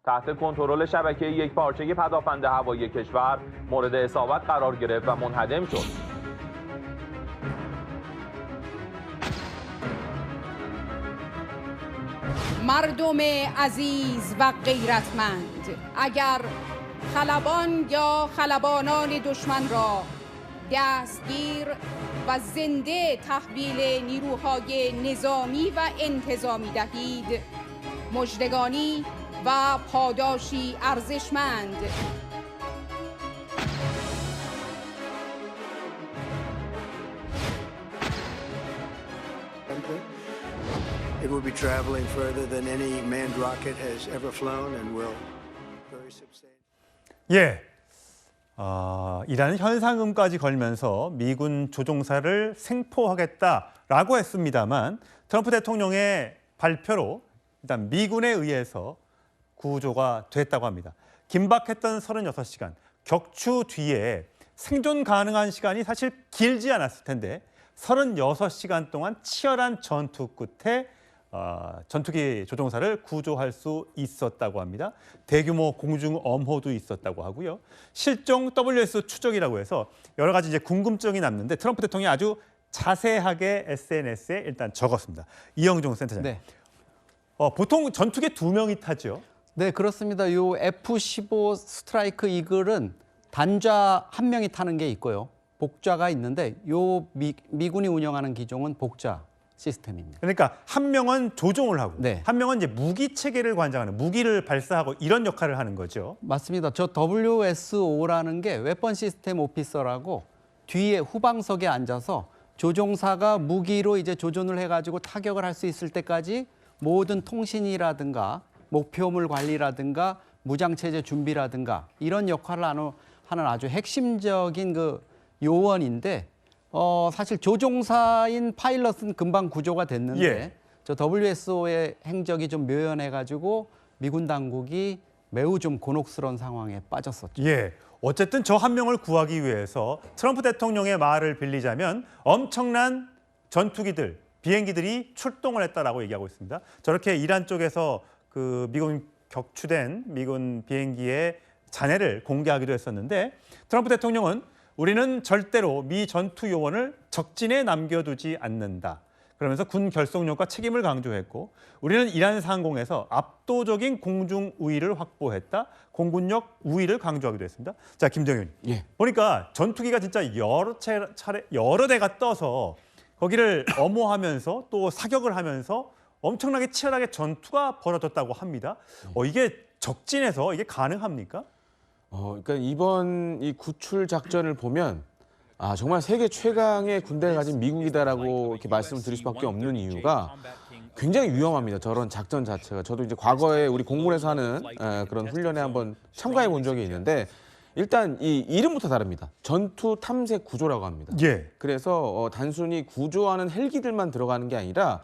تحت کنترل شبکه یک پارچه پدافند هوایی کشور مورد اصابت قرار گرفت و منهدم شد. مردم عزیز و غیرتمند، اگر خلبان یا خلبانان دشمن را دستگیر و زنده تحویل نیروهای نظامی و انتظامی دهید، مژدگانی و پاداشی ارزشمند It will be traveling further than any manned rocket has ever flown and will very substantial. 예. 이란은 현상금까지 걸면서 미군 조종사를 생포하겠다라고 했습니다만 트럼프 대통령의 발표로 일단 미군에 의해서 구조가 됐다고 합니다. 긴박했던 36시간, 격추 뒤에 생존 가능한 시간이 사실 길지 않았을 텐데 36시간 동안 치열한 전투 끝에 전투기 조종사를 구조할 수 있었다고 합니다. 대규모 공중 엄호도 있었다고 하고요. 실종 WS 추적이라고 해서 여러 가지 이제 궁금증이 남는데 트럼프 대통령이 아주 자세하게 SNS에 일단 적었습니다. 이영종 센터장님. 네. 보통 전투기 2명이 타죠. 네, 그렇습니다. 요 F-15 스트라이크 이글은 단좌 1명이 타는 게 있고요. 복좌가 있는데 요 미군이 운영하는 기종은 복좌 시스템입니다. 그러니까 한 명은 조종을 하고 네. 한 명은 이제 무기 체계를 관장하는 무기를 발사하고 이런 역할을 하는 거죠. 맞습니다. 저 WSO라는 게 웨펀 시스템 오피서라고 뒤에 후방석에 앉아서 조종사가 무기로 이제 조준을 해가지고 타격을 할 수 있을 때까지 모든 통신이라든가 목표물 관리라든가 무장체제 준비라든가 이런 역할을 하는 아주 핵심적인 그 요원인데 사실 조종사인 파일럿은 금방 구조가 됐는데 예. 저 WSO의 행적이 좀 묘연해가지고 미군 당국이 매우 좀 곤혹스러운 상황에 빠졌었죠. 예. 어쨌든 저 한 명을 구하기 위해서 트럼프 대통령의 말을 빌리자면 엄청난 전투기들, 비행기들이 출동을 했다라고 얘기하고 있습니다. 저렇게 이란 쪽에서 그 미군 격추된 미군 비행기의 잔해를 공개하기도 했었는데 트럼프 대통령은 우리는 절대로 미 전투 요원을 적진에 남겨두지 않는다. 그러면서 군 결속력과 책임을 강조했고 우리는 이란 상공에서 압도적인 공중 우위를 확보했다. 공군력 우위를 강조하기도 했습니다. 자, 김정윤. 예. 보니까 전투기가 진짜 여러 대가 떠서 거기를 엄호하면서 또 사격을 하면서 엄청나게 치열하게 전투가 벌어졌다고 합니다. 이게 적진에서 이게 가능합니까? 그러니까 이번 이 구출 작전을 보면 정말 세계 최강의 군대를 가진 미국이다라고 이렇게 말씀을 드릴 수밖에 없는 이유가 굉장히 위험합니다. 저런 작전 자체가. 저도 이제 과거에 우리 공군에서 하는 그런 훈련에 한번 참가해 본 적이 있는데 일단 이 이름부터 다릅니다. 전투 탐색 구조라고 합니다. 예. 그래서 단순히 구조하는 헬기들만 들어가는 게 아니라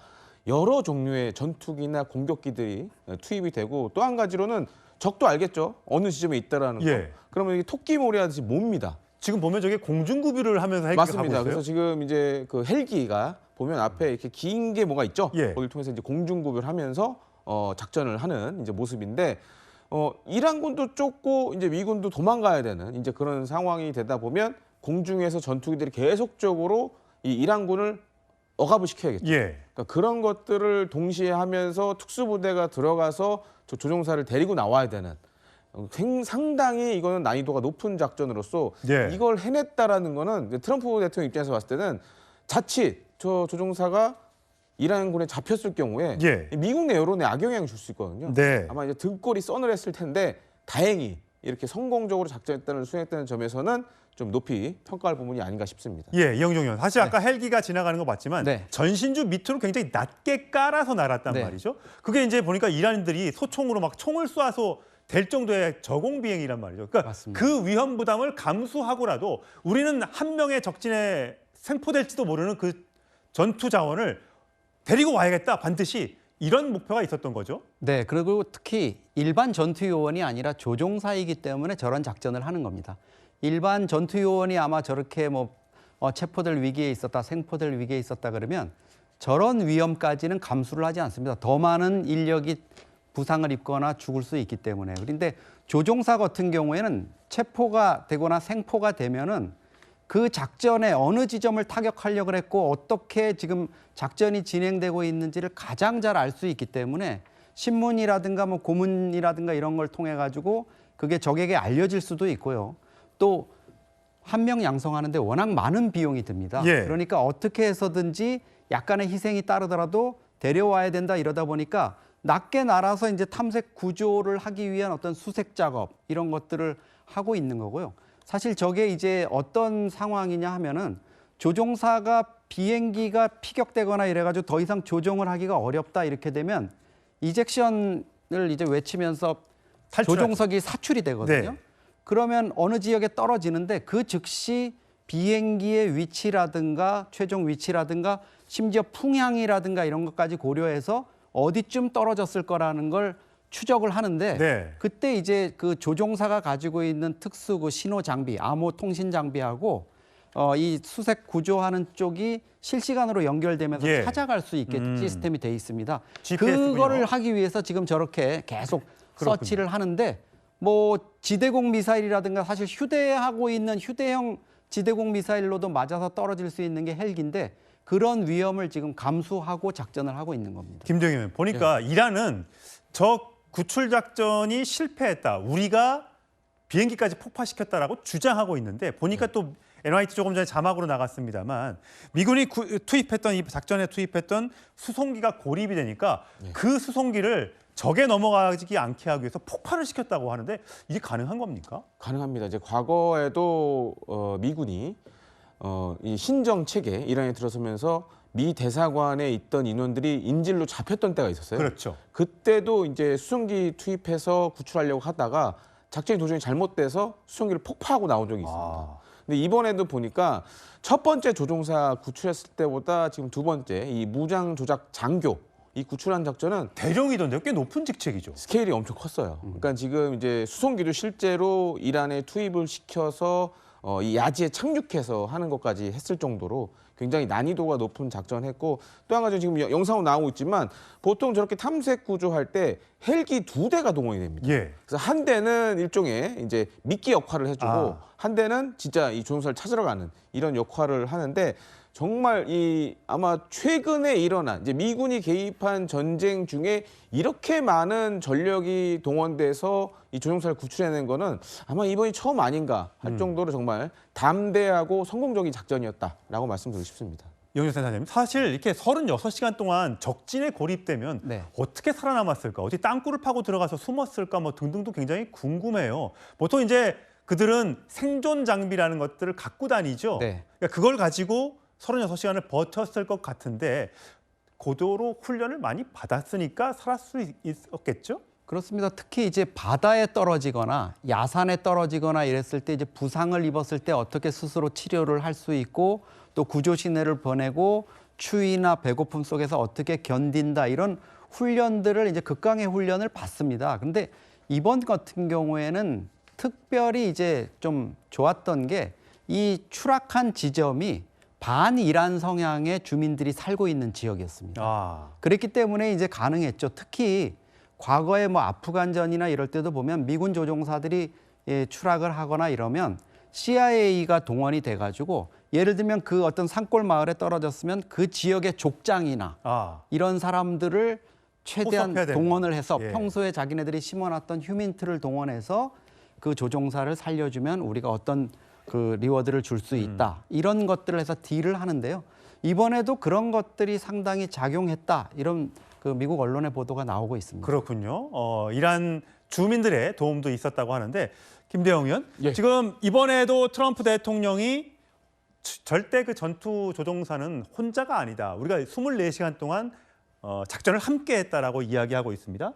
여러 종류의 전투기나 공격기들이 투입이 되고 또 한 가지로는 적도 알겠죠. 어느 지점에 있다라는 거. 예. 그러면 이게 토끼몰이 하듯이 몹니다. 지금 보면 저게 공중구비를 하면서 헬기가 가고 맞습니다. 있어요? 그래서 지금 이제 그 헬기가 보면 앞에 이렇게 긴 게 뭐가 있죠. 예. 거기를 통해서 이제 공중구비를 하면서 작전을 하는 이제 모습인데 이란군도 쫓고 이제 미군도 도망가야 되는 이제 그런 상황이 되다 보면 공중에서 전투기들이 계속적으로 이 이란군을 억압을 시켜야겠죠. 예. 그러니까 그런 것들을 동시에 하면서 특수부대가 들어가서 조종사를 데리고 나와야 되는 상당히 이거는 난이도가 높은 작전으로서 예. 이걸 해냈다라는 거는 트럼프 대통령 입장에서 봤을 때는 자칫 저 조종사가 이란군에 잡혔을 경우에 예. 미국 내 여론에 악영향을 줄 수 있거든요. 네. 아마 이제 등골이 서늘했을 텐데 다행히 이렇게 성공적으로 작전을 수행했다는 점에서는 좀 높이 평가할 부분이 아닌가 싶습니다. 예, 이영종 의원. 사실 아까 헬기가 지나가는 거 봤지만 네. 전신주 밑으로 굉장히 낮게 깔아서 날았단 네. 말이죠. 그게 이제 보니까 이란인들이 소총으로 막 총을 쏴서 될 정도의 저공 비행이란 말이죠. 그러니까 맞습니다. 그 위험 부담을 감수하고라도 우리는 한 명의 적진에 생포될지도 모르는 그 전투 자원을 데리고 와야겠다. 반드시 이런 목표가 있었던 거죠. 네, 그리고 특히 일반 전투 요원이 아니라 조종사이기 때문에 저런 작전을 하는 겁니다. 일반 전투 요원이 아마 저렇게 체포될 위기에 있었다, 생포될 위기에 있었다 그러면 저런 위험까지는 감수를 하지 않습니다. 더 많은 인력이 부상을 입거나 죽을 수 있기 때문에. 그런데 조종사 같은 경우에는 체포가 되거나 생포가 되면은 그 작전에 어느 지점을 타격하려고 했고 어떻게 지금 작전이 진행되고 있는지를 가장 잘 알 수 있기 때문에 신문이라든가 뭐 고문이라든가 이런 걸 통해 가지고 그게 적에게 알려질 수도 있고요. 또 한 명 양성하는데 워낙 많은 비용이 듭니다. 예. 그러니까 어떻게 해서든지 약간의 희생이 따르더라도 데려와야 된다 이러다 보니까 낮게 날아서 이제 탐색 구조를 하기 위한 어떤 수색 작업 이런 것들을 하고 있는 거고요. 사실 저게 이제 어떤 상황이냐 하면은 조종사가 비행기가 피격되거나 이래가지고 더 이상 조종을 하기가 어렵다 이렇게 되면 이젝션을 이제 외치면서 탈출하죠. 조종석이 사출이 되거든요. 네. 그러면 어느 지역에 떨어지는데 그 즉시 비행기의 위치라든가 최종 위치라든가 심지어 풍향이라든가 이런 것까지 고려해서 어디쯤 떨어졌을 거라는 걸 추적을 하는데 네. 그때 이제 그 조종사가 가지고 있는 특수 그 신호 장비, 암호 통신 장비하고 이 수색 구조하는 쪽이 실시간으로 연결되면서 예. 찾아갈 수 있게 시스템이 돼 있습니다. GPS 군요. 그거를 하기 위해서 지금 저렇게 계속 그렇군요. 서치를 하는데 뭐 지대공 미사일이라든가 사실 휴대하고 있는 휴대형 지대공 미사일로도 맞아서 떨어질 수 있는 게 헬기인데 그런 위험을 지금 감수하고 작전을 하고 있는 겁니다. 김정희님 보니까 이란은 저 구출 작전이 실패했다. 우리가 비행기까지 폭파시켰다라고 주장하고 있는데 보니까 또 NYT 조금 전에 자막으로 나갔습니다만 미군이 투입했던 이 작전에 투입했던 수송기가 고립이 되니까 그 수송기를 적에 넘어가지 않게 하기 위해서 폭발을 시켰다고 하는데 이게 가능한 겁니까? 가능합니다. 이제 과거에도 미군이 이 신정 체계 이란에 들어서면서 미 대사관에 있던 인원들이 인질로 잡혔던 때가 있었어요. 그렇죠. 그때도 이제 수송기 투입해서 구출하려고 하다가 작전이 도중에 잘못돼서 수송기를 폭파하고 나온 적이 있습니다. 근데 이번에도 보니까 첫 번째 조종사 구출했을 때보다 지금 두 번째 이 무장 조작 장교 이 구출한 작전은 대령이던데요. 꽤 높은 직책이죠. 스케일이 엄청 컸어요. 그러니까 지금 이제 수송기도 실제로 이란에 투입을 시켜서 이 야지에 착륙해서 하는 것까지 했을 정도로 굉장히 난이도가 높은 작전했고 또 한 가지 지금 영상으로 나오고 있지만 보통 저렇게 탐색 구조할 때 헬기 2대가 동원이 됩니다. 예. 그래서 한 대는 일종의 이제 미끼 역할을 해주고 한 대는 진짜 이 조종사를 찾으러 가는 이런 역할을 하는데 정말 이 아마 최근에 일어난 이제 미군이 개입한 전쟁 중에 이렇게 많은 전력이 동원돼서 이 조종사를 구출해낸 거는 아마 이번이 처음 아닌가 할 정도로 정말 담대하고 성공적인 작전이었다라고 말씀드리고 싶습니다. 영준 센터장님, 사실 이렇게 36시간 동안 적진에 고립되면 네. 어떻게 살아남았을까? 어디 땅굴을 파고 들어가서 숨었을까? 뭐 등등도 굉장히 궁금해요. 보통 이제 그들은 생존 장비라는 것들을 갖고 다니죠. 네. 그러니까 그걸 가지고 36시간을 버텼을 것 같은데 고도로 훈련을 많이 받았으니까 살았을 수 있었겠죠? 그렇습니다. 특히 이제 바다에 떨어지거나 야산에 떨어지거나 이랬을 때 이제 부상을 입었을 때 어떻게 스스로 치료를 할 수 있고 또 구조 신호를 보내고 추위나 배고픔 속에서 어떻게 견딘다 이런 훈련들을 이제 극강의 훈련을 받습니다. 근데 이번 같은 경우에는 특별히 이제 좀 좋았던 게 이 추락한 지점이 반이란 성향의 주민들이 살고 있는 지역이었습니다. 그랬기 때문에 이제 가능했죠. 특히 과거에 뭐 아프간전이나 이럴 때도 보면 미군 조종사들이 추락을 하거나 이러면 CIA가 동원이 돼가지고 예를 들면 그 어떤 산골 마을에 떨어졌으면 그 지역의 족장이나 이런 사람들을 최대한 동원을 해서 평소에 자기네들이 심어놨던 휴민트를 동원해서 그 조종사를 살려주면 우리가 어떤 그 리워드를 줄 수 있다. 이런 것들을 해서 딜을 하는데요. 이번에도 그런 것들이 상당히 작용했다. 이런 그 미국 언론의 보도가 나오고 있습니다. 그렇군요. 이란 주민들의 도움도 있었다고 하는데 김대영 의원, 예. 지금 이번에도 트럼프 대통령이 절대 그 전투 조종사는 혼자가 아니다. 우리가 24시간 동안 작전을 함께 했다라고 이야기하고 있습니다.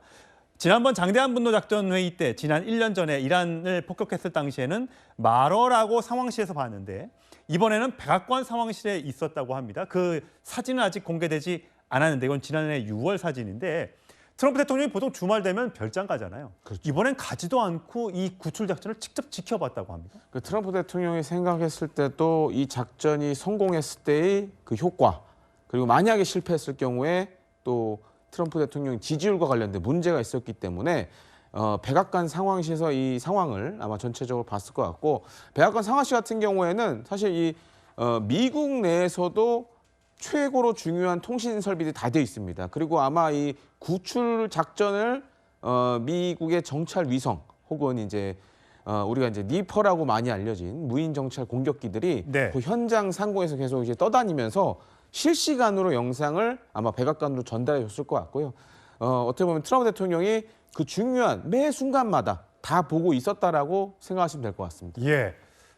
지난번 장대한 분노 작전 회의 때 지난 1년 전에 이란을 폭격했을 당시에는 마러라고 상황실에서 봤는데 이번에는 백악관 상황실에 있었다고 합니다. 그 사진은 아직 공개되지 않았는데 이건 지난해 6월 사진인데 트럼프 대통령이 보통 주말 되면 별장 가잖아요. 그렇죠. 이번엔 가지도 않고 이 구출 작전을 직접 지켜봤다고 합니다. 그 트럼프 대통령이 생각했을 때도 이 작전이 성공했을 때의 그 효과 그리고 만약에 실패했을 경우에 또 트럼프 대통령 지지율과 관련된 문제가 있었기 때문에 백악관 상황실에서 이 상황을 아마 전체적으로 봤을 것 같고, 백악관 상황실 같은 경우에는 사실 이 미국 내에서도 최고로 중요한 통신 설비들이 다 되어 있습니다. 그리고 아마 이 구출 작전을 미국의 정찰 위성 혹은 이제 우리가 이제 니퍼라고 많이 알려진 무인 정찰 공격기들이 네. 그 현장 상공에서 계속 이제 떠다니면서 실시간으로 영상을 아마 백악관으로 전달해 줬을 것 같고요. 어떻게 보면 트럼프 대통령이 그 중요한 매 순간마다 다 보고 있었다라고 생각하시면 될 것 같습니다. 예,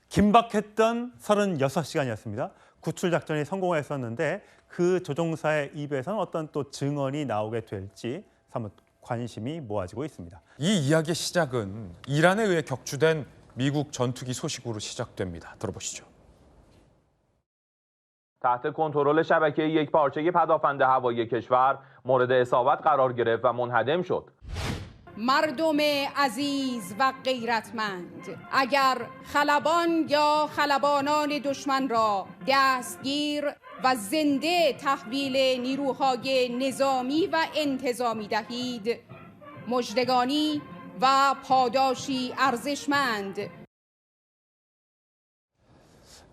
긴박했던 36시간이었습니다. 구출 작전이 성공했었는데 그 조종사의 입에서는 어떤 또 증언이 나오게 될지 사뭇 관심이 모아지고 있습니다. 이 이야기의 시작은 이란에 의해 격추된 미국 전투기 소식으로 시작됩니다. 들어보시죠. تحت کنترل شبکه یکپارچه پدافند هوایی کشور مورد اصابت قرار گرفت و منهدم شد. مردم عزیز و غیرتمند، اگر خلبان یا خلبانان دشمن را دستگیر و زنده تحویل نیروهای نظامی و انتظامی دهید، مژدگانی و پاداشی ارزشمند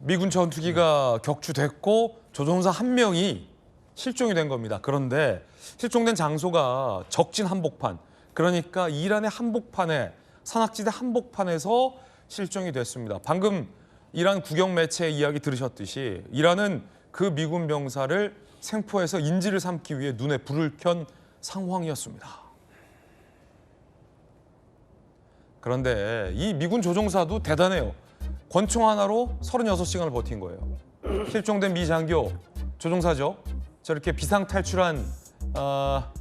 미군 전투기가 격추됐고 조종사 한 명이 실종이 된 겁니다. 그런데 실종된 장소가 적진 한복판, 그러니까 이란의 한복판에, 산악지대 한복판에서 실종이 됐습니다. 방금 이란 국영 매체 이야기 들으셨듯이 이란은 그 미군 병사를 생포해서 인질을 삼기 위해 눈에 불을 켠 상황이었습니다. 그런데 이 미군 조종사도 대단해요. 권총 하나로 36시간을 버틴 거예요. 실종된 미 장교, 조종사죠. 저렇게 비상 탈출한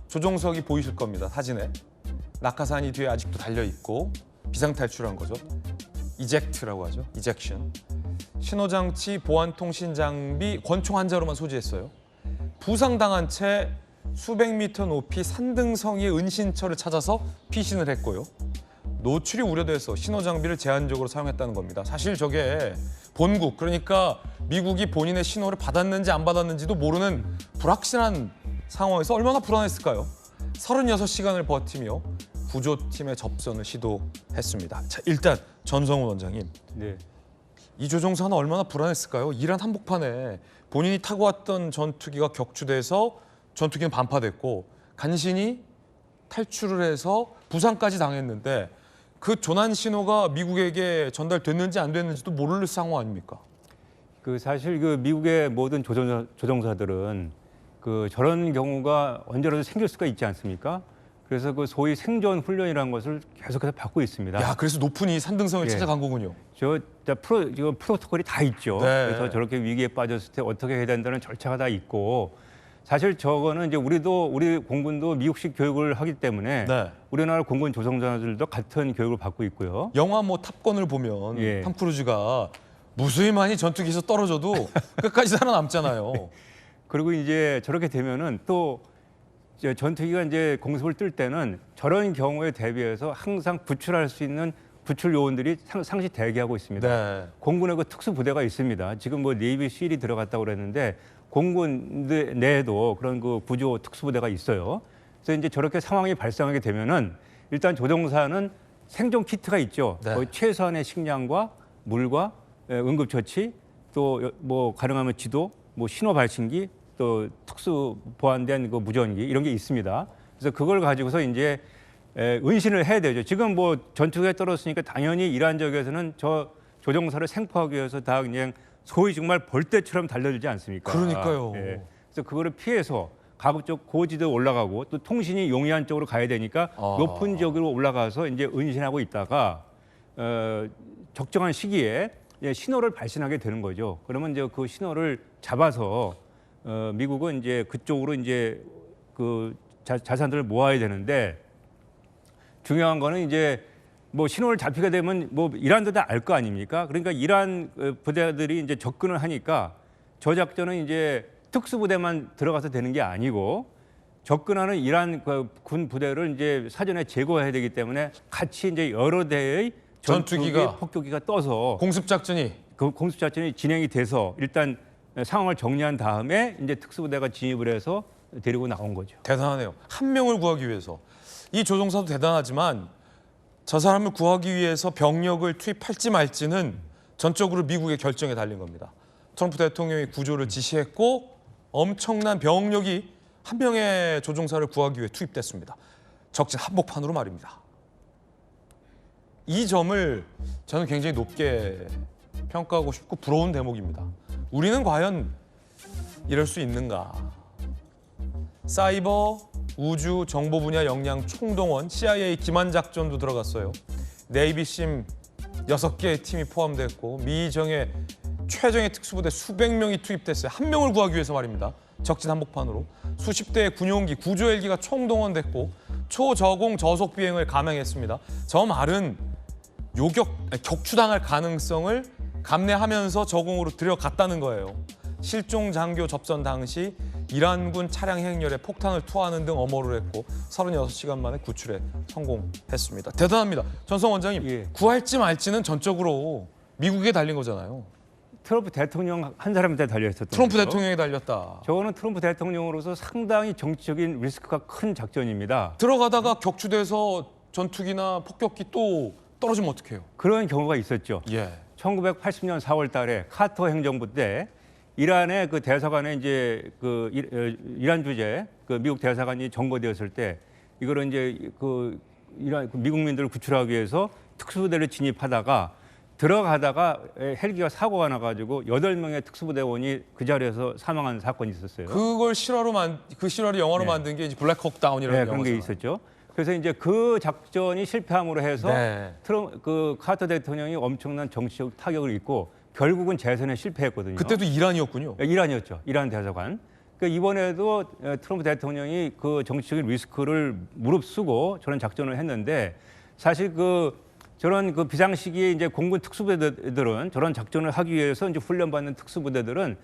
조종석이 보이실 겁니다. 사진에. 낙하산이 뒤에 아직도 달려있고 비상 탈출한 거죠. 이젝트라고 하죠. 이젝션. 신호장치, 보안통신 장비, 권총 한 자루만 소지했어요. 부상당한 채 수백 미터 높이 산등성이의 은신처를 찾아서 피신을 했고요. 노출이 우려돼서 신호장비를 제한적으로 사용했다는 겁니다. 사실 저게 본국, 그러니까 미국이 본인의 신호를 받았는지 안 받았는지도 모르는 불확실한 상황에서 얼마나 불안했을까요? 36시간을 버티며 구조팀의 접선을 시도했습니다. 자, 일단 전성훈 원장님, 네. 이 조종사는 얼마나 불안했을까요? 이란 한복판에 본인이 타고 왔던 전투기가 격추돼서 전투기는 반파됐고 간신히 탈출을 해서 부상까지 당했는데 그 조난 신호가 미국에게 전달됐는지 안 됐는지도 모를 상황 아닙니까? 사실 미국의 모든 조종사들은 저런 경우가 언제라도 생길 수가 있지 않습니까? 그래서 소위 생존 훈련이라는 것을 계속해서 받고 있습니다. 야, 그래서 높은 이 산등성을 예. 찾아간 거군요. 지금 프로토콜이 다 있죠. 네. 그래서 저렇게 위기에 빠졌을 때 어떻게 해야 된다는 절차가 다 있고, 사실 저거는 이제 우리 공군도 미국식 교육을 하기 때문에 네. 우리나라 공군 조종사들도 같은 교육을 받고 있고요. 영화 탑건을 보면 예. 탐 크루즈가 무수히 많이 전투기에서 떨어져도 끝까지 살아남잖아요. 그리고 이제 저렇게 되면은 또 전투기가 이제 공습을 뜰 때는 저런 경우에 대비해서 항상 구출할 수 있는 구출 요원들이 상시 대기하고 있습니다. 네. 공군의 특수 부대가 있습니다. 지금 네이비 실이 들어갔다고 그랬는데 공군 내에도 그런 구조 특수 부대가 있어요. 그래서 이제 저렇게 상황이 발생하게 되면은 일단 조종사는 생존 키트가 있죠. 네. 거의 최소한의 식량과 물과 응급처치, 또 가능하면 지도, 신호 발신기, 또 특수 보안된 무전기 이런 게 있습니다. 그래서 그걸 가지고서 이제 은신을 해야 되죠. 지금 전투기에 떨어졌으니까 당연히 이란 지역에서는 저 조종사를 생포하기 위해서 다 그냥 소위 정말 벌떼처럼 달려들지 않습니까? 그러니까요. 예. 그래서 그거를 피해서 가급적 고지대에 올라가고 또 통신이 용이한 쪽으로 가야 되니까 높은 지역으로 올라가서 이제 은신하고 있다가 적정한 시기에 신호를 발신하게 되는 거죠. 그러면 이제 그 신호를 잡아서 미국은 이제 그쪽으로 이제 자산들을 모아야 되는데, 중요한 거는 이제 신호를 잡히게 되면 이란도 다 알 거 아닙니까? 그러니까 이란 부대들이 이제 접근을 하니까 저 작전은 이제 특수부대만 들어가서 되는 게 아니고 접근하는 이란 군 부대를 이제 사전에 제거해야 되기 때문에 같이 이제 여러 대의 전투기가, 폭격기가 떠서 공습 작전이 진행이 돼서 일단 상황을 정리한 다음에 이제 특수부대가 진입을 해서 데리고 나온 거죠. 대단하네요. 한 명을 구하기 위해서. 이 조종사도 대단하지만 저 사람을 구하기 위해서 병력을 투입할지 말지는 전적으로 미국의 결정에 달린 겁니다. 트럼프 대통령이 구조를 지시했고 엄청난 병력이 한 명의 조종사를 구하기 위해 투입됐습니다. 적진 한복판으로 말입니다. 이 점을 저는 굉장히 높게 평가하고 싶고 부러운 대목입니다. 우리는 과연 이럴 수 있는가? 사이버, 우주, 정보 분야 역량 총동원, CIA 기만 작전도 들어갔어요. 네이비심 6개의 팀이 포함됐고 미정의 최정예 특수부대 수백 명이 투입됐어요. 한 명을 구하기 위해서 말입니다. 적진 한복판으로. 수십 대의 군용기, 구조 헬기가 총동원됐고 초저공 저속 비행을 감행했습니다. 저 말은 격추당할 가능성을 감내하면서 저공으로 들어갔다는 거예요. 실종 장교 접선 당시 이란군 차량 행렬에 폭탄을 투하하는 등 엄호를 했고 36시간 만에 구출에 성공했습니다. 대단합니다. 전성 원장님, 예. 구할지 말지는 전적으로 미국에 달린 거잖아요. 트럼프 대통령 한 사람한테 달려있었던 트럼프 거죠. 대통령이 달렸다. 저거는 트럼프 대통령으로서 상당히 정치적인 리스크가 큰 작전입니다. 들어가다가 격추돼서 전투기나 폭격기 또 떨어지면 어떡해요? 그런 경우가 있었죠. 예. 1980년 4월 달에 카터 행정부 때 이란의 그 대사관에 이제 그 이란 주재 그 미국 대사관이 점거되었을 때 이거를 이제 그 이란 미국민들을 구출하기 위해서 특수부대를 진입하다가 들어가다가 헬기가 사고가 나가지고 8명의 특수부대원이 그 자리에서 사망한 사건이 있었어요. 그걸 그 실화를 영화로 네. 만든 게 이제 블랙호크 다운이라는 네, 영화잖아요. 그런 게 있었죠. 그래서 이제 그 작전이 실패함으로 해서 네. 그 카터 대통령이 엄청난 정치적 타격을 입고 결국은 재선에 실패했거든요. 그때도 이란이었군요. 이란이었죠. 이란 대사관. 그러니까 이번에도 트럼프 대통령이 그 정치적인 리스크를 무릅쓰고 저런 작전을 했는데 사실 저런 그 비상 시기에 이제 공군 특수부대들은 저런 작전을 하기 위해서 이제 훈련받는 특수부대들은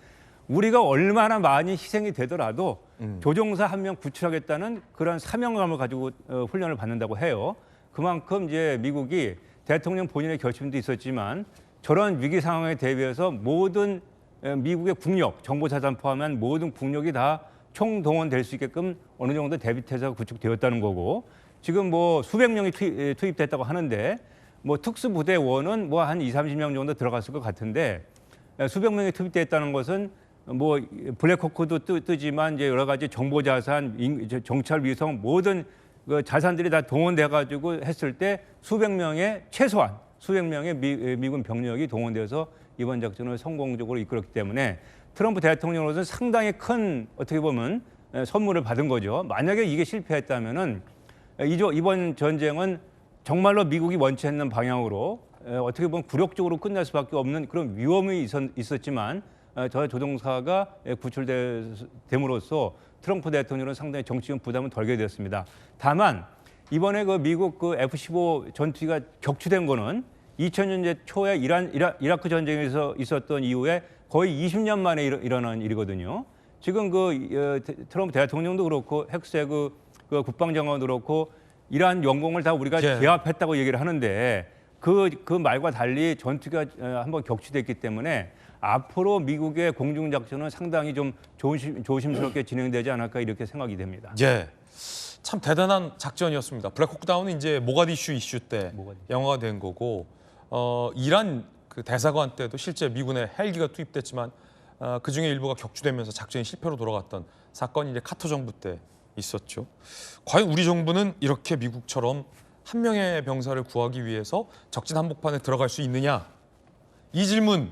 우리가 얼마나 많이 희생이 되더라도 조종사 한 명 구출하겠다는 그런 사명감을 가지고 훈련을 받는다고 해요. 그만큼 이제 미국이 대통령 본인의 결심도 있었지만 저런 위기 상황에 대비해서 모든 미국의 국력, 정보자산 포함한 모든 국력이 다 총동원될 수 있게끔 어느 정도 대비태세가 구축되었다는 거고 지금 뭐 수백 명이 투입됐다고 하는데 뭐 특수부대원은 뭐 한 20-30명 정도 들어갔을 것 같은데 수백 명이 투입됐다는 것은 뭐 블랙호크도 뜨지만 이제 여러 가지 정보자산, 정찰 위성 모든 그 자산들이 다 동원돼 가지고 했을 때 최소한 수백 명의 미군 병력이 동원돼서 이번 작전을 성공적으로 이끌었기 때문에 트럼프 대통령으로서는 상당히 큰 어떻게 보면 선물을 받은 거죠. 만약에 이게 실패했다면은 이번 전쟁은 정말로 미국이 원치 않는 방향으로 어떻게 보면 굴욕적으로 끝날 수밖에 없는 그런 위험이 있었지만 저 조종사가 구출됨으로써 트럼프 대통령은 상당히 정치적 부담을 덜게 되었습니다. 다만 이번에 그 미국 그 F-15 전투기가 격추된 거는 2000년대 초에 이라크 전쟁에서 있었던 이후에 거의 20년 만에 일어난 일이거든요. 지금 트럼프 대통령도 그렇고 헥스의 그 국방장관도 그렇고 이러한 영공을 다 우리가 예. 제압했다고 얘기를 하는데 그 말과 달리 전투기가 한번 격추됐기 때문에 앞으로 미국의 공중작전은 상당히 좀 조심스럽게 진행되지 않을까 이렇게 생각이 됩니다. 예. 참 대단한 작전이었습니다. 블랙호크 다운은 이제 모가디슈 이슈 때 영화가 된 거고 이란 그 대사관 때도 실제 미군의 헬기가 투입됐지만 그 중에 일부가 격추되면서 작전이 실패로 돌아갔던 사건이 이제 카터 정부 때 있었죠. 과연 우리 정부는 이렇게 미국처럼 한 명의 병사를 구하기 위해서 적진 한복판에 들어갈 수 있느냐? 이 질문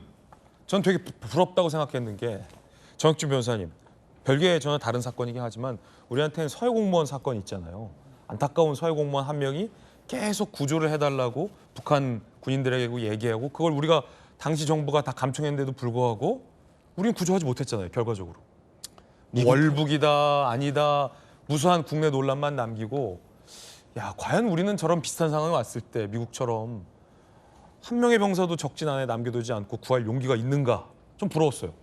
전 되게 부럽다고 생각했는 게 정혁준 변호사님, 별개의 전혀 다른 사건이긴 하지만 우리한테는 서해 공무원 사건이 있잖아요. 안타까운 서해 공무원 한 명이 계속 구조를 해달라고 북한 군인들에게 얘기하고 그걸 우리가 당시 정부가 다 감청했는데도 불구하고 우리는 구조하지 못했잖아요. 결과적으로. 월북이다 아니다 무수한 국내 논란만 남기고 야 과연 우리는 저런 비슷한 상황이 왔을 때 미국처럼 한 명의 병사도 적진 안에 남겨두지 않고 구할 용기가 있는가 좀 부러웠어요.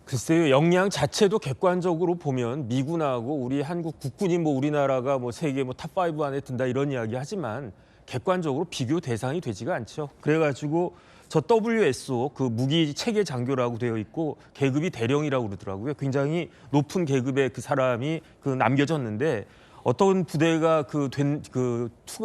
글쎄요, 역량 자체도 객관적으로 보면 미군하고 우리 한국 국군이 뭐 우리나라가 뭐 세계 뭐 탑5 안에 든다 이런 이야기 하지만 객관적으로 비교 대상이 되지가 않죠. 그래가지고 저 WSO 그 무기 체계 장교라고 되어 있고 계급이 대령이라고 그러더라고요. 굉장히 높은 계급의 그 사람이 그 남겨졌는데 어떤 부대가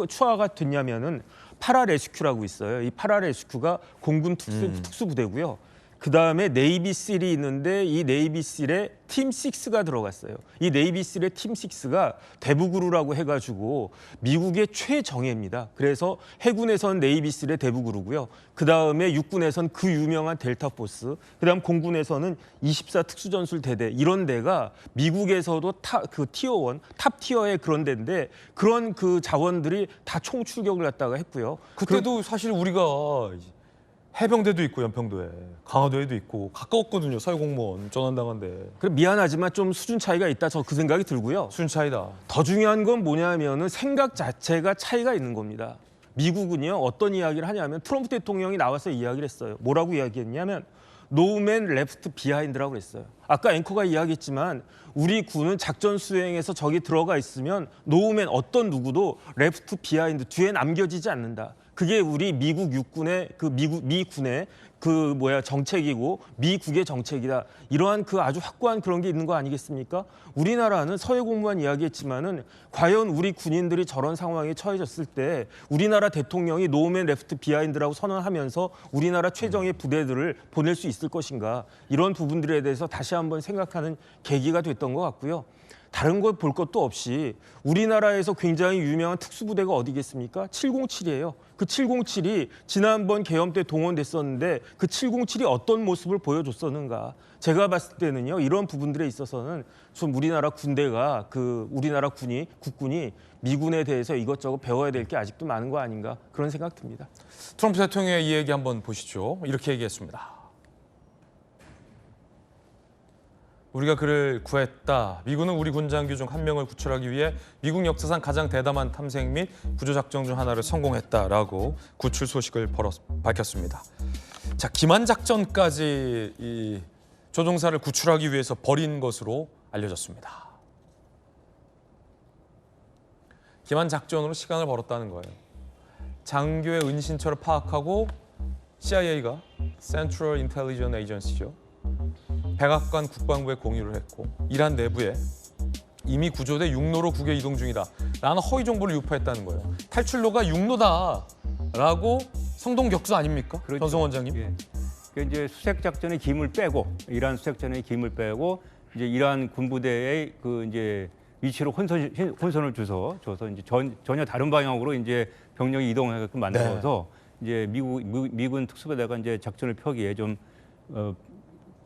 추가가 됐냐면은 파라레스큐라고 있어요. 이 파라레스큐가 공군 특수부대고요. 그 다음에 네이비실이 있는데 이 네이비실에 팀 6가 들어갔어요. 이 네이비실의 팀 6가 대부그루라고 해가지고 미국의 최정예입니다. 그래서 해군에선 네이비실의 대부그루고요. 그 다음에 육군에선 그 유명한 델타포스, 그 다음 공군에서는 24 특수전술대대 이런 데가 미국에서도 티어 1, 탑 티어의 그런 데인데 그런 그 자원들이 다 총출격을 갖다가 했고요. 그때도 사실 우리가 해병대도 있고 연평도에 강화도에도 있고 가까웠거든요. 사회공무원 전환당한데. 그래 미안하지만 좀 수준 차이가 있다. 저 그 생각이 들고요. 수준 차이다. 더 중요한 건 뭐냐면은 생각 자체가 차이가 있는 겁니다. 미국은요 어떤 이야기를 하냐면 트럼프 대통령이 나와서 이야기를 했어요. 뭐라고 이야기했냐면 노맨 레프트 비하인드라고 그랬어요. 아까 앵커가 이야기했지만 우리 군은 작전 수행에서 적이 들어가 있으면 노맨 어떤 누구도 레프트 비하인드 뒤에 남겨지지 않는다. 그게 우리 미국 육군의 미군의 정책이고 미국의 정책이다. 이러한 그 아주 확고한 그런 게 있는 거 아니겠습니까? 우리나라는 서해 공무원 이야기했지만은 과연 우리 군인들이 저런 상황에 처해졌을 때 우리나라 대통령이 노맨 레프트 비하인드라고 선언하면서 우리나라 최정예 부대들을 보낼 수 있을 것인가? 이런 부분들에 대해서 다시 한번 생각하는 계기가 됐던 것 같고요. 다른 걸 볼 것도 없이 우리나라에서 굉장히 유명한 특수부대가 어디겠습니까? 707이에요. 그 707이 지난번 계엄 때 동원됐었는데 그 707이 어떤 모습을 보여줬었는가. 제가 봤을 때는요. 이런 부분들에 있어서는 좀 우리나라 군대가 우리나라 국군이 미군에 대해서 이것저것 배워야 될 게 아직도 많은 거 아닌가 그런 생각 듭니다. 트럼프 대통령의 이 얘기 한번 보시죠. 이렇게 얘기했습니다. 우리가 그를 구했다. 미군은 우리 군 장교 중 한 명을 구출하기 위해 미국 역사상 가장 대담한 탐색 및 구조작전 중 하나를 성공했다라고 구출 소식을 밝혔습니다. 자, 기만 작전까지 이 조종사를 구출하기 위해서 벌인 것으로 알려졌습니다. 기만 작전으로 시간을 벌었다는 거예요. 장교의 은신처를 파악하고 CIA가 Central Intelligence Agency죠. 백악관 국방부에 공유를 했고 이란 내부에 이미 구조대 육로로 국외 이동 중이다. 라는 허위 정보를 유포했다는 거예요. 탈출로가 육로다라고 성동격수 아닙니까? 그렇죠. 전성 원장님. 예. 그러니까 이제 수색 작전의 힘을 빼고 이란 수색 작전의 힘을 빼고 이제 이란 군부대의 이제 위치로 혼선을 줘서 이제 전혀 다른 방향으로 이제 병력이 이동하게끔 만들어서 이제 미군 특수부대가 이제 작전을 펴기에 좀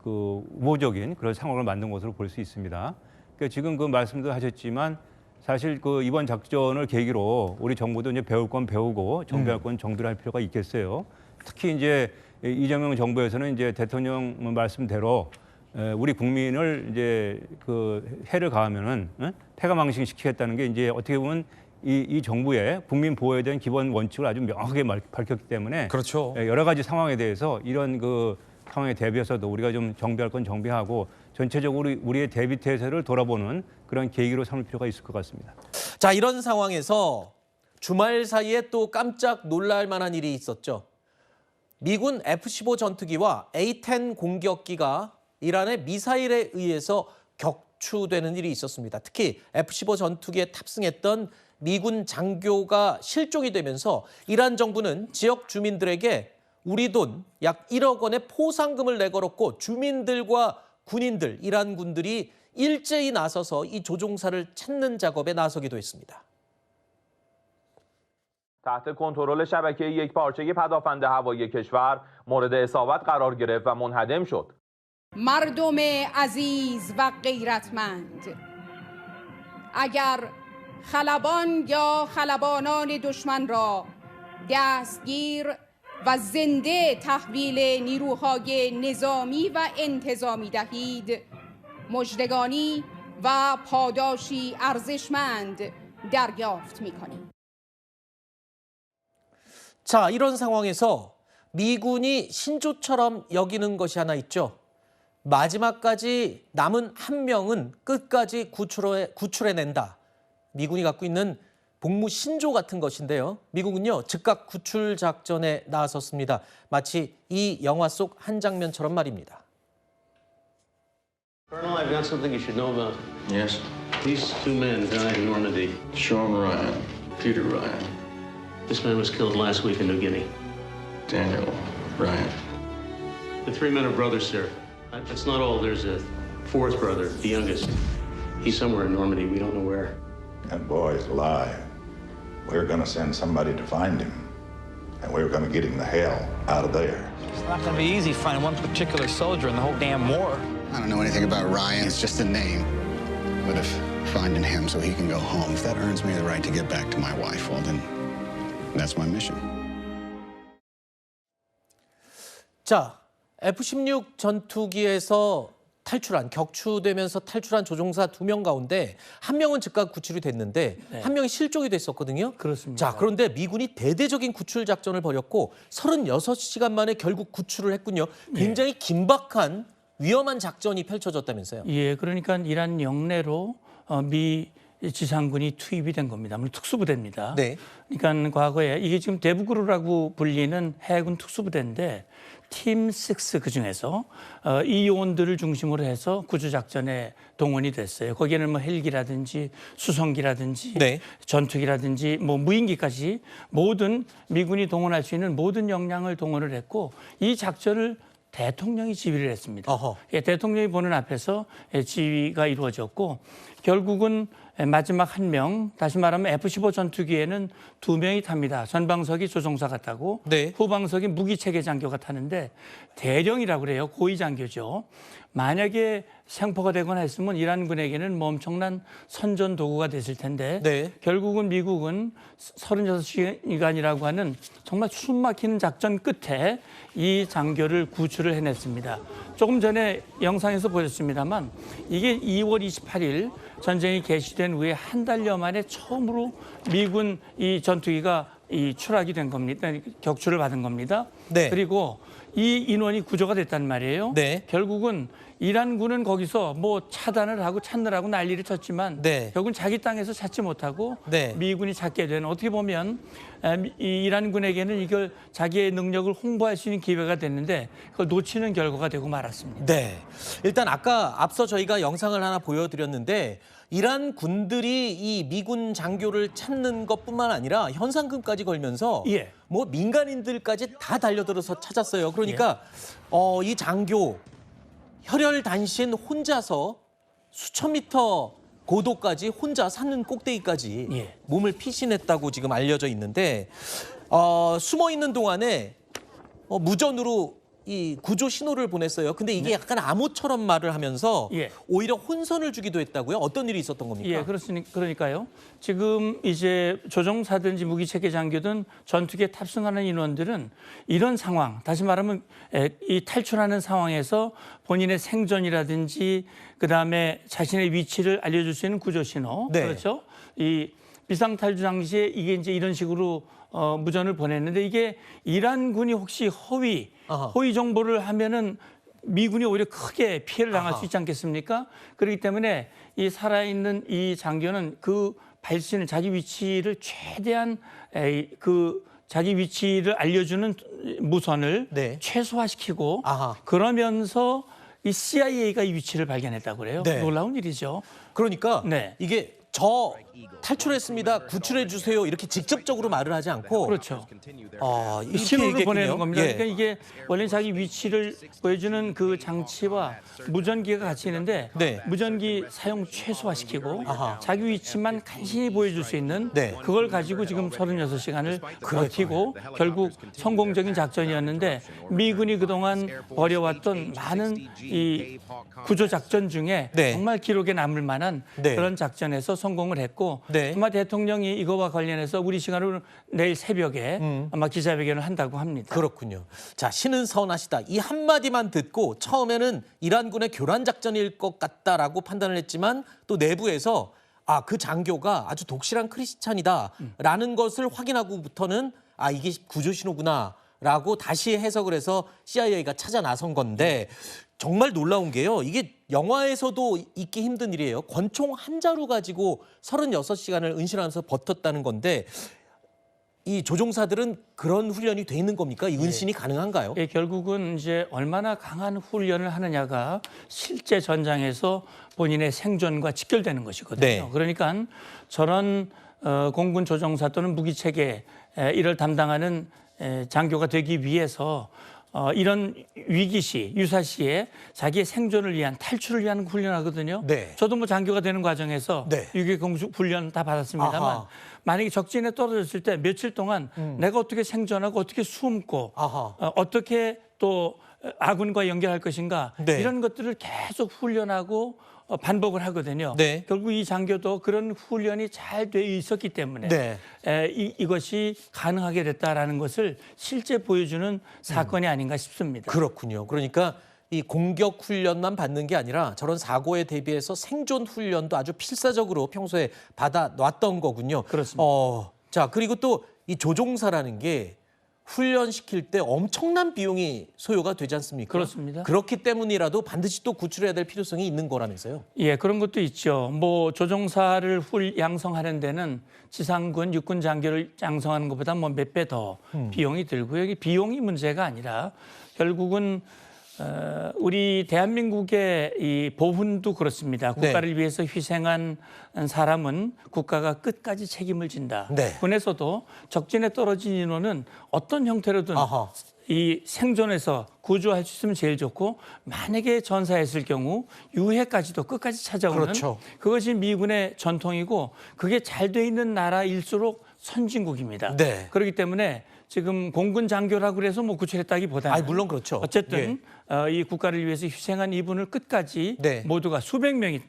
우호적인 그런 상황을 만든 것으로 볼 수 있습니다. 그러니까 지금 그 말씀도 하셨지만 사실 이번 작전을 계기로 우리 정부도 이제 배울 건 배우고 정비할 건 정비를 할 필요가 있겠어요. 특히 이제 이재명 정부에서는 이제 대통령 말씀대로 우리 국민을 이제 해를 가하면은 폐가망신시키겠다는 게 이제 어떻게 보면 이 정부의 국민 보호에 대한 기본 원칙을 아주 명확하게 밝혔기 때문에 그렇죠. 여러 가지 상황에 대해서 이런 상황에 대비해서도 우리가 좀 정비할 건 정비하고 전체적으로 우리의 대비 태세를 돌아보는 그런 계기로 삼을 필요가 있을 것 같습니다. 자, 이런 상황에서 주말 사이에 또 깜짝 놀랄 만한 일이 있었죠. 미군 F-15 전투기와 A-10 공격기가 이란의 미사일에 의해서 격추되는 일이 있었습니다. 특히 F-15 전투기에 탑승했던 미군 장교가 실종이 되면서 이란 정부는 지역 주민들에게 우리 돈 약 1억 원의 포상금을 내걸었고 주민들과 군인들, 이란 군들이 일제히 나서서 이 조종사를 찾는 작업에 나서기도 했습니다. تحت کنترل شبکه یک پارچه پدافند هوایی کشور مورد اصابت قرار گرفت و منهدم شد. مردم عزیز و غیرتمند، اگر خلبان یا خلبانان دشمن را دستگیر و زنده تحویل نیروهای نظامی و انتظامی دهید، مژدگانی و پاداشی ارزشمند دریافت می‌کنید. 자, 이런 상황에서 미군이 신조처럼 여기는 것이 하나 있죠. 마지막까지 남은 한 명은 끝까지 구출해낸다. 미군이 갖고 있는 복무 신조 같은 것인데요. 미국은요, 즉각 구출 작전에 나섰습니다. 마치 이 영화 속 한 장면처럼 말입니다. Colonel, I've got something you should know about. Yes. These two men died in Normandy. Sean Ryan, Peter Ryan, This man was killed last week in New Guinea. Daniel Ryan. The three men are brothers, sir. That's not all. There's a fourth brother, the youngest. He's somewhere in Normandy. We don't know where. That boy's alive. We're gonna send somebody to find him. And we're gonna get him the hell out of there. It's not gonna be easy finding one particular soldier in the whole damn war. I don't know anything about Ryan. It's just a name. But if finding him so he can go home, if that earns me the right to get back to my wife, well, then that's my mission. 자, F-16 전투기에서 격추되면서 탈출한 조종사 2명 가운데 한 명은 즉각 구출이 됐는데 한 명이 실종이 됐었거든요. 그렇습니다. 자, 그런데 미군이 대대적인 구출 작전을 벌였고 36시간 만에 결국 구출을 했군요. 굉장히 긴박한 위험한 작전이 펼쳐졌다면서요. 예, 그러니까 이란 영내로 미 지상군이 투입이 된 겁니다. 물론 특수부대입니다. 네. 그러니까 과거에 이게 지금 대북으로라고 불리는 해군 특수부대인데 팀 6 그중에서 이 요원들을 중심으로 해서 구조작전에 동원이 됐어요. 거기에는 뭐 헬기라든지 수송기라든지 네. 전투기라든지 뭐 무인기까지 모든 미군이 동원할 수 있는 모든 역량을 동원을 했고 이 작전을 대통령이 지휘를 했습니다. 예, 대통령이 보는 앞에서 지휘가 이루어졌고 결국은 마지막 한 명, 다시 말하면 F-15 전투기에는 2명이 탑니다. 전방석이 조종사가 타고 후방석이 무기체계 장교가 타는데 대령이라고 그래요. 고위 장교죠. 만약에 생포가 되거나 했으면 이란군에게는 뭐 엄청난 선전 도구가 됐을 텐데 결국은 미국은 36시간이라고 하는 정말 숨막히는 작전 끝에 이 장교를 구출을 해냈습니다. 조금 전에 영상에서 보셨습니다만 이게 2월 28일 전쟁이 개시된 후에 한 달여 만에 처음으로 미군 이 전투기가 추락이 된 겁니다. 격추를 받은 겁니다. 그리고 이 인원이 구조가 됐단 말이에요. 결국은 이란군은 거기서 뭐 차단을 하고 찾느라고 난리를 쳤지만 결국은 자기 땅에서 찾지 못하고 미군이 찾게 되는 어떻게 보면 이란군에게는 이걸 자기의 능력을 홍보할 수 있는 기회가 됐는데 그걸 놓치는 결과가 되고 말았습니다. 네, 일단 아까 앞서 저희가 영상을 하나 보여드렸는데 이란 군들이 이 미군 장교를 찾는 것뿐만 아니라 현상금까지 걸면서 뭐 민간인들까지 다 달려들어서 찾았어요. 그러니까 이 장교 혈혈단신 혼자서 수천 미터 고도까지 혼자 산는 꼭대기까지 몸을 피신했다고 지금 알려져 있는데 숨어 있는 동안에 무전으로 이 구조 신호를 보냈어요. 근데 이게 약간 암호처럼 말을 하면서 오히려 혼선을 주기도 했다고요? 어떤 일이 있었던 겁니까? 예, 그러니까요. 지금 이제 조종사든지 무기체계 장교든 전투기에 탑승하는 인원들은 이런 상황, 다시 말하면 이 탈출하는 상황에서 본인의 생존이라든지 그다음에 자신의 위치를 알려줄 수 있는 구조 신호, 그렇죠? 이 비상탈출 당시에 이게 이제 이런 식으로 무전을 보냈는데 이게 이란군이 혹시 허위 정보를 하면은 미군이 오히려 크게 피해를 당할 수 있지 않겠습니까? 그렇기 때문에 이 살아있는 이 장교는 그 발신을 자기 위치를 최대한 그 자기 위치를 알려주는 무선을 최소화시키고 그러면서 이 CIA가 이 위치를 발견했다고 그래요. 놀라운 일이죠. 그러니까 이게 저 탈출했습니다. 구출해 주세요. 이렇게 직접적으로 말을 하지 않고 그렇죠. 이렇게 신호를 보내는 겁니다. 예. 그러니까 이게 원래 자기 위치를 보여주는 그 장치와 무전기가 같이 있는데 무전기 사용 최소화시키고 자기 위치만 간신히 보여줄 수 있는 그걸 가지고 지금 36시간을 버티고 결국 성공적인 작전이었는데 미군이 그동안 벌여왔던 많은 이 구조 작전 중에 정말 기록에 남을 만한 그런 작전에서 성공을 했고 아마 대통령이 이거와 관련해서 우리 시간으로 내일 새벽에 아마 기자회견을 한다고 합니다. 그렇군요. 자, 신은 선하시다. 이 한마디만 듣고 처음에는 이란군의 교란 작전일 것 같다라고 판단을 했지만 또 내부에서 그 장교가 아주 독실한 크리스찬이다라는 것을 확인하고부터는 이게 구조 신호구나. 라고 다시 해석을 해서 CIA가 찾아 나선 건데 정말 놀라운 게요. 이게 영화에서도 있기 힘든 일이에요. 권총 한 자루 가지고 36시간을 은신하면서 버텼다는 건데 이 조종사들은 그런 훈련이 돼 있는 겁니까? 이 은신이 가능한가요? 예, 결국은 이제 얼마나 강한 훈련을 하느냐가 실제 전장에서 본인의 생존과 직결되는 것이거든요. 네. 그러니까 저런 공군 조종사 또는 무기체계 이를 담당하는 장교가 되기 위해서 이런 위기시, 유사시에 자기의 생존을 위한 탈출을 위한 훈련하거든요. 네. 저도 뭐 장교가 되는 과정에서 네. 유기 공습 훈련 다 받았습니다만 아하. 만약에 적진에 떨어졌을 때 며칠 동안 내가 어떻게 생존하고 어떻게 숨고 어떻게 또 아군과 연결할 것인가 네. 이런 것들을 계속 훈련하고 반복을 하거든요. 네. 결국 이 장교도 그런 훈련이 잘 돼 있었기 때문에 네. 이것이 가능하게 됐다라는 것을 실제 보여주는 사건이 아닌가 싶습니다. 그렇군요. 그러니까 이 공격 훈련만 받는 게 아니라 저런 사고에 대비해서 생존 훈련도 아주 필사적으로 평소에 받아놨던 거군요. 그렇습니다. 자, 그리고 또 이 조종사라는 게 훈련시킬 때 엄청난 비용이 소요가 되지 않습니까? 그렇습니다. 그렇기 때문이라도 반드시 또 구출해야 될 필요성이 있는 거라면서요. 예, 그런 것도 있죠. 뭐 조종사를 양성하는 데는 지상군, 육군 장교를 양성하는 것보다 뭐 몇 배 더 비용이 들고요. 이게 비용이 문제가 아니라 결국은 우리 대한민국의 이 보훈도 그렇습니다. 국가를 위해서 희생한 사람은 국가가 끝까지 책임을 진다. 네. 군에서도 적진에 떨어진 인원은 어떤 형태로든 이 생존해서 구조할 수 있으면 제일 좋고 만약에 전사했을 경우 유해까지도 끝까지 찾아오는 그렇죠. 그것이 미군의 전통이고 그게 잘 돼 있는 나라일수록 선진국입니다. 네. 그렇기 때문에 지금 공군 장교라고 그래서 뭐 구출했다기보다는 물론 그렇죠. 어쨌든 이 국가를 위해서 희생한 이분을 끝까지 네. 모두가 수백 명이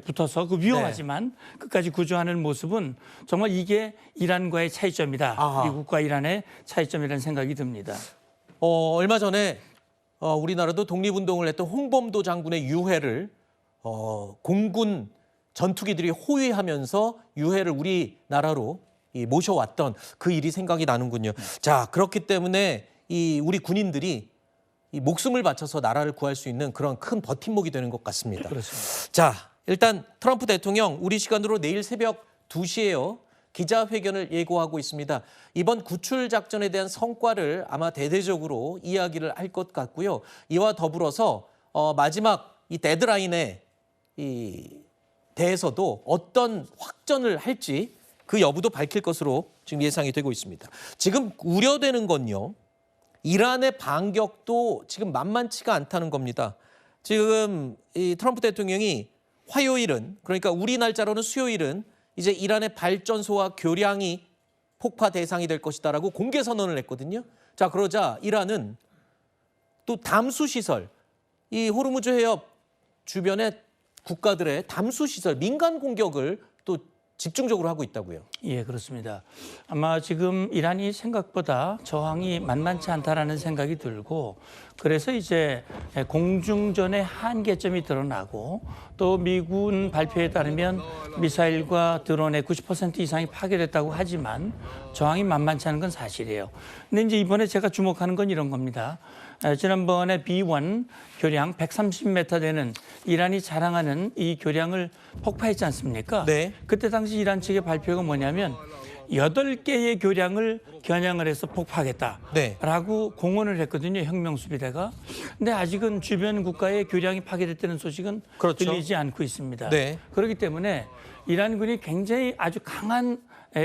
붙어서 그 위험하지만 끝까지 구조하는 모습은 정말 이게 이란과의 차이점이다. 미국과 이란의 차이점이라는 생각이 듭니다. 얼마 전에 우리나라도 독립운동을 했던 홍범도 장군의 유해를 공군 전투기들이 호위하면서 유해를 우리나라로 모셔왔던 그 일이 생각이 나는군요. 자, 그렇기 때문에 우리 군인들이 이 목숨을 바쳐서 나라를 구할 수 있는 그런 큰 버팀목이 되는 것 같습니다. 그렇습니다. 자, 일단 트럼프 대통령 우리 시간으로 내일 새벽 2시에요. 기자회견을 예고하고 있습니다. 이번 구출 작전에 대한 성과를 아마 대대적으로 이야기를 할 것 같고요. 이와 더불어서 마지막 이 데드라인에 대해서도 어떤 확전을 할지 그 여부도 밝힐 것으로 지금 예상이 되고 있습니다. 지금 우려되는 건요. 이란의 반격도 지금 만만치가 않다는 겁니다. 지금 이 트럼프 대통령이 화요일은 그러니까 우리 날짜로는 수요일은 이제 이란의 발전소와 교량이 폭파 대상이 될 것이다라고 공개 선언을 했거든요. 자, 그러자 이란은 또 담수 시설, 이 호르무즈 해협 주변의 국가들의 담수 시설, 민간 공격을 또 집중적으로 하고 있다고요. 예, 그렇습니다. 아마 지금 이란이 생각보다 저항이 만만치 않다라는 생각이 들고 그래서 이제 공중전의 한계점이 드러나고 또 미군 발표에 따르면 미사일과 드론의 90% 이상이 파괴됐다고 하지만 저항이 만만치 않은 건 사실이에요. 근데 이제 이번에 제가 주목하는 건 이런 겁니다. 지난번에 B1 교량 130m 되는 이란이 자랑하는 이 교량을 폭파했지 않습니까? 네. 그때 당시 이란 측의 발표가 뭐냐면 8개의 교량을 겨냥을 해서 폭파하겠다라고 공언을 했거든요. 혁명수비대가. 근데 아직은 주변 국가의 교량이 파괴됐다는 소식은 들리지 않고 있습니다. 네. 그렇기 때문에 이란군이 굉장히 아주 강한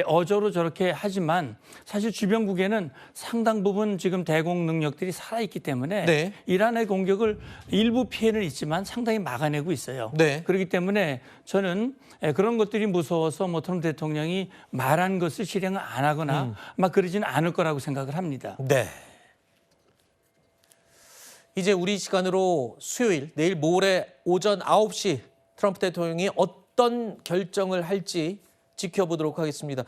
어조로 저렇게 하지만 사실 주변국에는 상당 부분 지금 대공 능력들이 살아있기 때문에 이란의 공격을 일부 피해는 있지만 상당히 막아내고 있어요. 그렇기 때문에 저는 그런 것들이 무서워서 뭐 트럼프 대통령이 말한 것을 실행을 안 하거나 아마 그러지는 않을 거라고 생각을 합니다. 네. 이제 우리 시간으로 수요일, 내일 모레 오전 9시 트럼프 대통령이 어떤 결정을 할지 지켜보도록 하겠습니다.